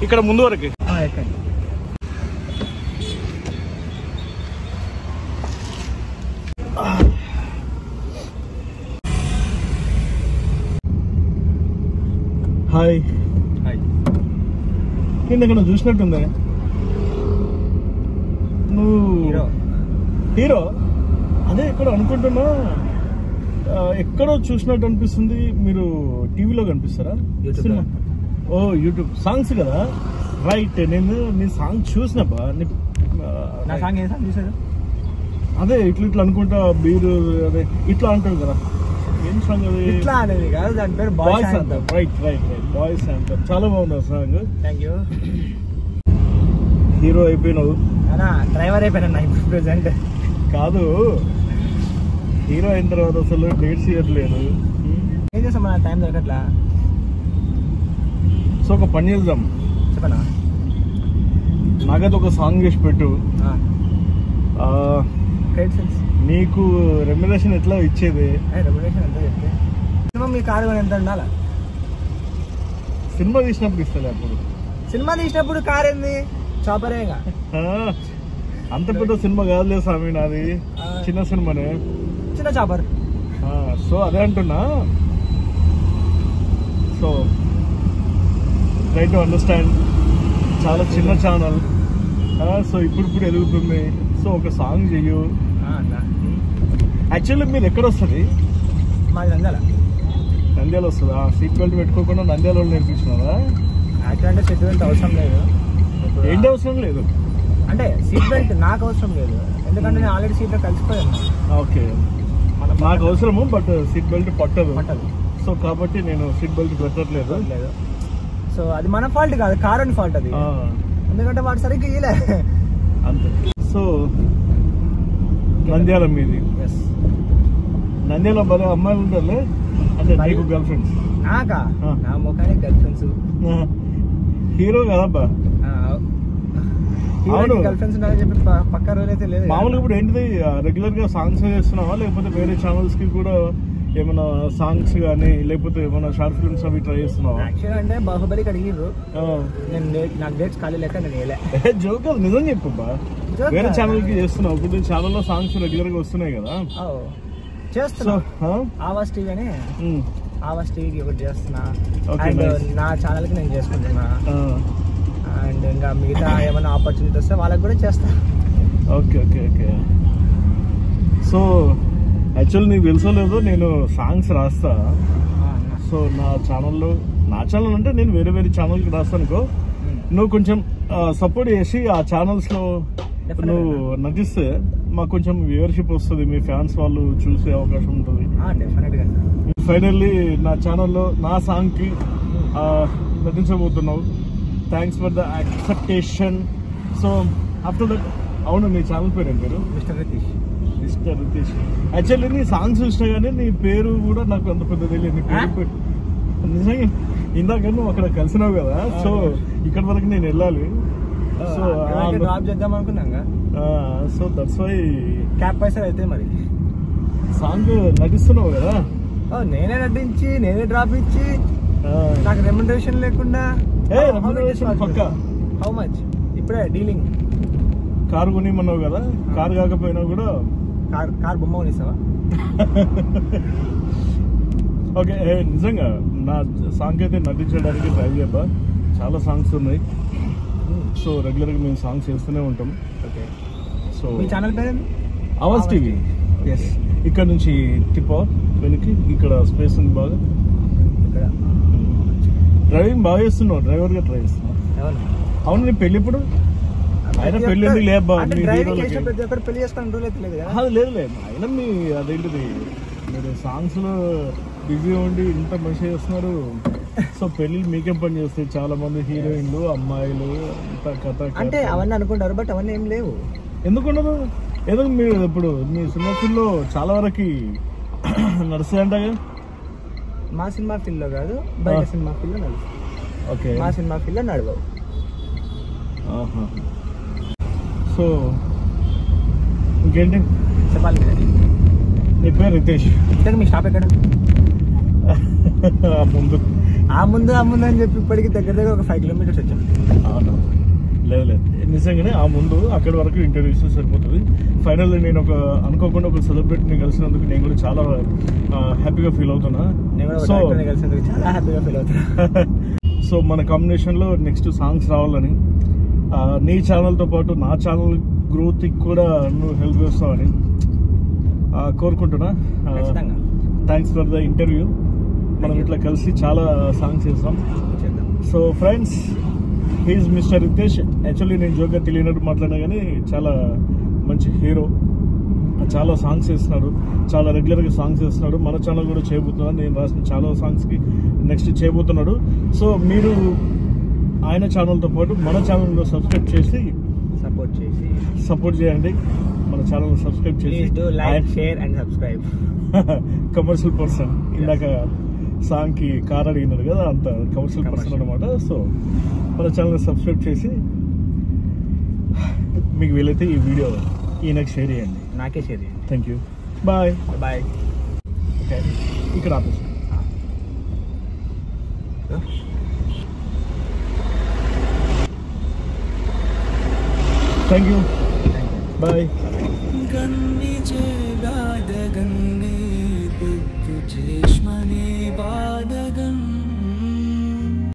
ఇక్కడ ముందు వరకు హాయ్ హాయ్ కింద ఇక్కడ చూసినట్టుంది నువ్వు హీరో అదే ఎక్కడ అనుకుంటున్నా ఎక్కడో చూసినట్టు అనిపిస్తుంది మీరు టీవీలో కనిపిస్తారా సినిమా ఓ యూట్యూబ్ సాంగ్స్ కదా రైట్ నేను నీ సాంగ్ చూసినబ్బా అదే ఇట్లా ఇట్లా అనుకుంటా బీరు అదే ఇట్లా అంటారు కదా ఏం సాంగ్ అది ఇట్లా అనేది కాదు దాని పేరు బాయ్స్ అంటారు రైట్ రైట్ రైట్ బాయ్స్ అంటారు చాలా బాగుంది సాంగ్ థ్యాంక్ యూ హీరో అయిపోయినావు డ్రైవర్ అయిపోయినా ఇప్పుడు ప్రెసెంట్ కాదు హీరో అయిన తర్వాత అసలు డేట్స్ ఇవ్వట్లేదు ఏం చేస్తాం మన టైం దొరకట్లా సో ఒక పని చేద్దాం చెప్పనా నాకైతే ఒక సాంగ్ చేసి పెట్టు నీకు రెమ్యునరేషన్ ఎట్లా ఇచ్చేది రెమ్యునరేషన్ ఎంత చెప్తే సినిమా మీ కారు ఎంత ఉండాలా సినిమా తీసినప్పుడు ఇస్తలే అప్పుడు సినిమా తీసినప్పుడు కారు ఏంది చాపరేగా అంత పెద్ద సినిమా కాదులే స్వామి నాది చిన్న సినిమానే చిన్న చాపర్ సో అదే అంటున్నా సో ట్రై టు అండర్స్టాండ్ చాలా చిన్న ఛానల్ సో ఇప్పుడు ఎదుగుతుంది సో ఒక సాంగ్ చెయ్యు యాక్చువల్లీ మీరు ఎక్కడ వస్తుంది మాది నంద్యాల వస్తుందా సీట్ బెల్ట్ పెట్టుకోకుండా నంద్యాల నేర్పించినారా యాక్చువల్ అంటే సీట్ బెల్ట్ అవసరం లేదు ఏంటి అవసరం లేదు అంటే సీట్ బెల్ట్ నాకు అవసరం లేదు ఎందుకంటే నేను ఆల్రెడీ సీట్లో కలిసిపోయాను ఓకే నాకు అవసరము బట్ సీట్ బెల్ట్ పట్టదు సో కాబట్టి నేను సీట్ బెల్ట్ పెట్టట్లేదు సో అది మన ఫాల్ట్ కాదు కార్ అని ఫాల్ట్ అది ఎందుకంటే వాడు సరిగ్గా ఇయలే అంతే సో నంద్యాల మీది నంద్యాల భలే అమ్మాయిలు ఉంటారులే అంటే నీకు గర్ల్ ఫ్రెండ్స్ నాకా నా ముఖానికి గర్ల్ ఫ్రెండ్స్ హీరో కదబ్బా గర్ల్ ఫ్రెండ్స్ ఉన్నారని చెప్పి పక్కా రోజు అయితే లేదు మామూలుగా ఇప్పుడు ఏంటిది రెగ్యులర్ గా సాంగ్స్ చేస్తున్నావా లేకపోతే వేరే ఛానల్స్ కి కూడా ఏమైనా సాంగ్స్ కానీ లేకపోతే ఏమైనా షార్ట్ ఫిల్మ్స్ అవి ట్రై చేస్తున్నావా యాక్చువల్ అంటే బాహుబలికి అడిగిర్రు నేను నాకు డేట్స్ ఖాళీ లేక నేను వేయలే జోకర్ నిజం చెప్పబ్బా వేరే ఛానల్ కి చేస్తున్నావు ఇప్పుడు ఛానల్లో సాంగ్స్ రెగ్యులర్ గా వస్తున్నాయి కదా చేస్తున్నా ఆవాజ్ టీవీ అని ఆవాజ్ టీవీకి ఒకటి చేస్తున్నా అండ్ నా ఛానల్ కి నేను చేసుకుంటున్నా అండ్ ఇంకా మిగతా ఏమైనా ఆపర్చునిటీ వస్తే వాళ్ళకి కూడా చేస్తా okay okay okay so actually నీకు తెలుసో లేదో నేను సాంగ్స్ రాస్తా సో నా ఛానల్ అంటే నేను వేరే వేరే ఛానల్కి రాస్తానుకో నువ్వు కొంచెం సపోర్ట్ చేసి ఆ ఛానల్స్లో నువ్వు నటిస్తే మాకు కొంచెం వ్యూవర్షిప్ వస్తుంది మీ ఫ్యాన్స్ వాళ్ళు చూసే అవకాశం ఉంటుంది ఫైనల్లీ నా ఛానల్లో నా సాంగ్కి నటించబోతున్నావు thanks for the acceptation so after that అవును నీ ఛానల్ పేరు ఏం పేరు మిస్టర్ రితీష్ యాక్చువల్లీ నీ సాంగ్స్ చూసినా కానీ నీ పేరు కూడా నాకు అంత పెద్ద తెలియదు నీ పేరు నిజంగా ఇందాక నువ్వు అక్కడ కలిసినావు కదా సో ఇక్కడ వరకు నేను వెళ్ళాలి సో డ్రాప్ చేద్దాం అనుకున్నాగా సో దట్స్ వై క్యాబ్ పైసలు అయితే మరి సాంగ్ నటిస్తున్నావు కదా నేనే నటించి నేనే డ్రాప్ ఇచ్చి నాకు రెమ్యునరేషన్ లేకుండా పక్కా హౌ మచ్ ఇప్పుడే డీలింగ్ కారు కొనిమన్నావు కదా కారు కాకపోయినా కూడా కార్ బొమ్మ కొనిస్తావా ఓకే నిజంగా నా సాంగ్ అయితే నటించడానికి ట్రై చేయబ్బా చాలా సాంగ్స్ ఉన్నాయి సో రెగ్యులర్గా మేము సాంగ్స్ చేస్తూనే ఉంటాం ఓకే సో మీ ఛానల్ పేరు ఆవాజ్ టీవీ ఎస్ ఇక్కడ నుంచి టిప్పా వెనక్కి ఇక్కడ స్పేస్ ఉంది బాగా ఇక్కడ డ్రైవింగ్ బాగా చేస్తున్నావు డ్రైవర్గా ట్రై చేస్తున్నావు అవును నీ పెళ్ళి ఇప్పుడు అయినా పెళ్లి ఎందుకు లేబ్బా పెళ్లి చేసుకుని లేదు అయినా మీ అదేంటిది మీరు సాంగ్స్ లో బిజీ ఉండి ఇంత మంచిగా చేస్తున్నారు సో పెళ్లి మీకేం పని చేస్తాయి చాలా మంది హీరోయిన్లు అమ్మాయిలు ఇంత కథ అంటే అవన్నీ అనుకుంటారు బట్ అవన్నీ ఏం లేవు ఎందుకు ఉండదు ఏదో మీరు ఇప్పుడు మీ సినిమా ఫీల్డ్లో చాలా వరకు నడుస్తాయంట కదా? మా సినిమా ఫీల్డ్లో కాదు, బయట సినిమా ఫీల్డ్లో నడుస్తుంది. ఓకే, మా సినిమా ఫీల్డ్లో నడవవు. సో ఇంకేంటి చెప్పాలి కదా. నీ పేరు రితేష్. ఇంతకు మీ షాప్ ఎక్కడ? ఆ ముందు అని చెప్పి ఇప్పటికి దగ్గర ఒక 5 కిలోమీటర్స్ వచ్చాం. లేదు నిజంగానే ఆ ముందు అక్కడి వరకు ఇంటర్వ్యూస్ సరిపోతుంది. ఫైనల్లీ నేను అనుకోకుండా ఒక సెలబ్రిటీని కలిసినందుకు నేను కూడా చాలా హ్యాపీగా ఫీల్ అవుతున్నా. చాలా హ్యాపీగా ఫీల్ అవుతున్నా. సో మన కాంబినేషన్లో నెక్స్ట్ సాంగ్స్ రావాలని, నీ ఛానల్తో పాటు నా ఛానల్ గ్రోత్కి కూడా నువ్వు హెల్ప్ చేస్తావని కోరుకుంటున్నా. Thanks for the interview. మనం ఇట్లా కలిసి చాలా సాంగ్స్ చేస్తాం. So friends, he's mister Ritesh. Actually నేను జోక్గా తెలియనట్టు మాట్లాడినా కానీ చాలా మంచి హీరో. చాలా సాంగ్స్ చేస్తున్నాడు, చాలా రెగ్యులర్గా సాంగ్స్ చేస్తున్నాడు. మన ఛానల్ కూడా చేయబోతున్నాడు. నేను రాసిన చాలా సాంగ్స్కి నెక్స్ట్ చేయబోతున్నాడు. సో మీరు ఆయన ఛానల్తో పాటు మన ఛానల్లో సబ్స్క్రైబ్ చేసి సపోర్ట్ చేయండి. మన ఛానల్ సబ్స్క్రైబ్ చేసి like, share and subscribe. Commercial person, ఇందాక సాంగ్కి కార్ అడిగినారు కదా, అంత కమర్షియల్ పర్సన్ అనమాట. సో మన ఛానల్ సబ్స్క్రైబ్ చేసి మీకు వీలైతే ఈ వీడియో ఈయనకి షేర్ చేయండి. నాకే షేర్ చేయండి. Thank you. బాయ్. ఓకే, ఇక్కడ ఆపేసి. Thank you. బాయ్.